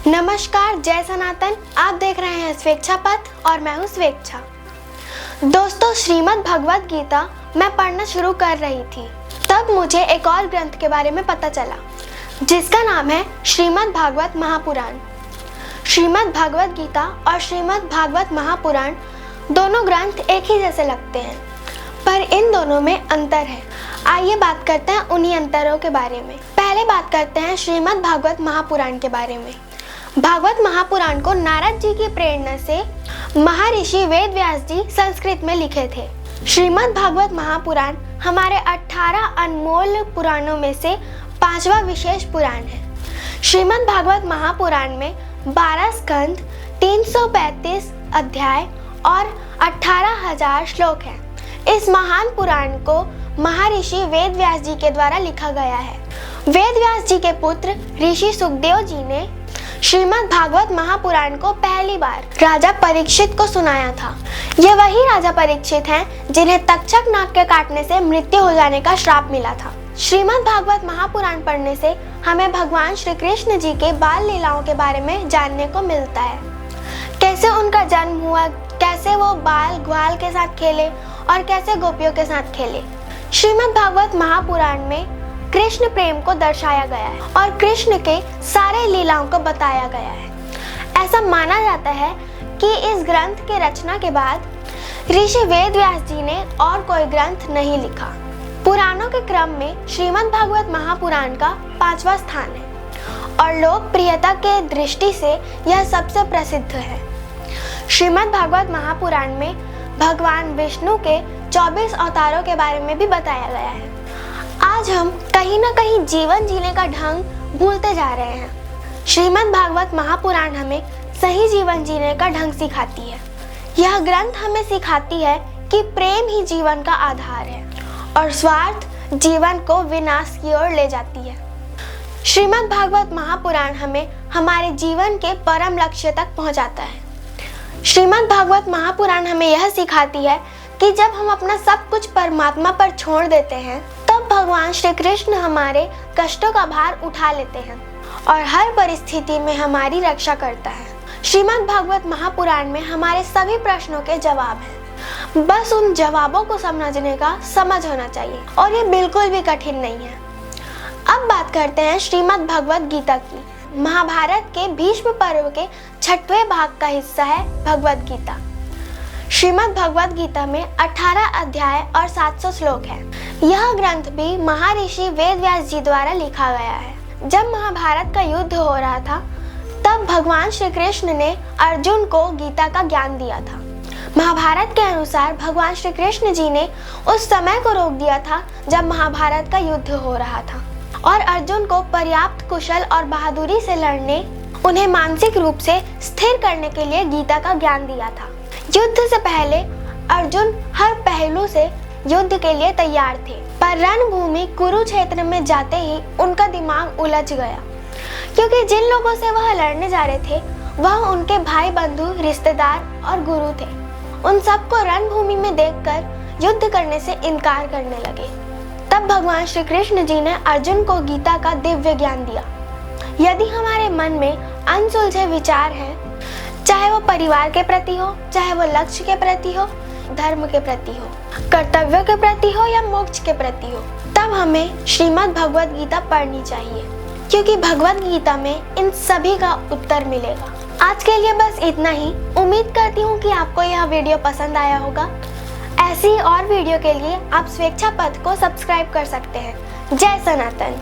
नमस्कार, जय सनातन। आप देख रहे हैं स्वेच्छा पथ और मैं हूँ स्वेच्छा। दोस्तों, श्रीमद् भगवत गीता मैं पढ़ना शुरू कर रही थी, तब मुझे एक और ग्रंथ के बारे में पता चला जिसका नाम है श्रीमद् भागवत महापुराण। श्रीमद् भगवत गीता और श्रीमद् भागवत महापुराण दोनों ग्रंथ एक ही जैसे लगते हैं, पर इन दोनों में अंतर है। आइए बात करते हैं उन्हीं अंतरों के बारे में। पहले बात करते हैं श्रीमद् भागवत महापुराण के बारे में। भागवत महापुराण को नारद जी की प्रेरणा से महर्षि वेद व्यास जी संस्कृत में लिखे थे। श्रीमद् भागवत महापुराण हमारे 18 अनमोल पुराणों में से 5वां विशेष पुराण है। श्रीमद् भागवत महापुराण में 12 स्कंद, 335 अध्याय और 18,000 श्लोक हैं। इस महान पुराण को महर्षि वेद व्यास जी के द्वारा लिखा गया है। वेद व्यास जी के पुत्र ऋषि सुखदेव जी ने श्रीमद् भागवत महापुराण को पहली बार राजा परीक्षित को सुनाया था। ये वही राजा परीक्षित हैं जिन्हें तक्षक नाग के काटने से मृत्यु हो जाने का श्राप मिला था। श्रीमद् भागवत महापुराण पढ़ने से हमें भगवान श्री कृष्ण जी के बाल लीलाओं के बारे में जानने को मिलता है। कैसे उनका जन्म हुआ, कैसे वो बाल ग्वाल के साथ खेले और कैसे गोपियों के साथ खेले। श्रीमद् भागवत महापुराण में कृष्ण प्रेम को दर्शाया गया है और कृष्ण के सारे लीलाओं को बताया गया है। ऐसा माना जाता है कि इस ग्रंथ के रचना के बाद ऋषि वेद व्यास जी ने और कोई ग्रंथ नहीं लिखा। पुराणों के क्रम में श्रीमद् भागवत महापुराण का 5वां स्थान है और लोकप्रियता के दृष्टि से यह सबसे प्रसिद्ध है। श्रीमद् भागवत महापुराण में भगवान विष्णु के 24 अवतारों के बारे में भी बताया गया है। आज हम कहीं ना कहीं जीवन जीने का ढंग भूलते जा रहे हैं। श्रीमद् भागवत महापुराण हमें सही जीवन जीने का ढंग सिखाती है। यह ग्रंथ हमें सिखाती है कि प्रेम ही जीवन का आधार है और स्वार्थ जीवन को विनाश की ओर ले जाती है। श्रीमद् भागवत महापुराण हमें हमारे जीवन के परम लक्ष्य तक पहुंचाता है। श्रीमद् भागवत महापुराण हमें यह सिखाती है कि जब हम अपना सब कुछ परमात्मा पर छोड़ देते हैं, तब भगवान श्री कृष्ण हमारे कष्टों का भार उठा लेते हैं और हर परिस्थिति में हमारी रक्षा करता है। श्रीमद् भागवत महापुराण में हमारे सभी प्रश्नों के जवाब हैं। बस उन जवाबों को समझने का समझ होना चाहिए और ये बिल्कुल भी कठिन नहीं है। अब बात करते हैं श्रीमद् भगवत गीता की। महाभारत के भीष्म पर्व के 6वें भाग का हिस्सा है भगवत गीता। श्रीमद् भगवत गीता में 18 अध्याय और 700 श्लोक है। यह ग्रंथ भी महर्षि वेद व्यास जी द्वारा लिखा गया है। जब महाभारत का युद्ध हो रहा था, तब भगवान श्री कृष्ण ने अर्जुन को गीता का ज्ञान दिया था। महाभारत के अनुसार भगवान श्री कृष्ण जी ने उस समय को रोक दिया था जब महाभारत का युद्ध हो रहा था और अर्जुन को पर्याप्त कुशल और बहादुरी से लड़ने, उन्हें मानसिक रूप से स्थिर करने के लिए गीता का ज्ञान दिया था। युद्ध से पहले अर्जुन हर पहलू से युद्ध के लिए तैयार थे, पर रणभूमि कुरुक्षेत्र में जाते ही उनका दिमाग उलझ गया, क्योंकि जिन लोगों से वह लड़ने जा रहे थे वह उनके भाई बंधु, रिश्तेदार और गुरु थे। उन सबको रणभूमि में देखकर युद्ध करने से इनकार करने लगे। तब भगवान श्री कृष्ण जी ने अर्जुन को गीता का दिव्य ज्ञान दिया। यदि हमारे मन में अनसुलझे विचार हैं, चाहे वो परिवार के प्रति हो, चाहे वो लक्ष्य के प्रति हो, धर्म के प्रति हो, कर्तव्यों के प्रति हो या मोक्ष के प्रति हो, तब हमें श्रीमद् भगवत गीता पढ़नी चाहिए, क्योंकि भगवत गीता में इन सभी का उत्तर मिलेगा। आज के लिए बस इतना ही। उम्मीद करती हूँ कि आपको यह वीडियो पसंद आया होगा। ऐसी और वीडियो के लिए आप स्वेच्छा पथ को सब्सक्राइब कर सकते हैं। जय सनातन।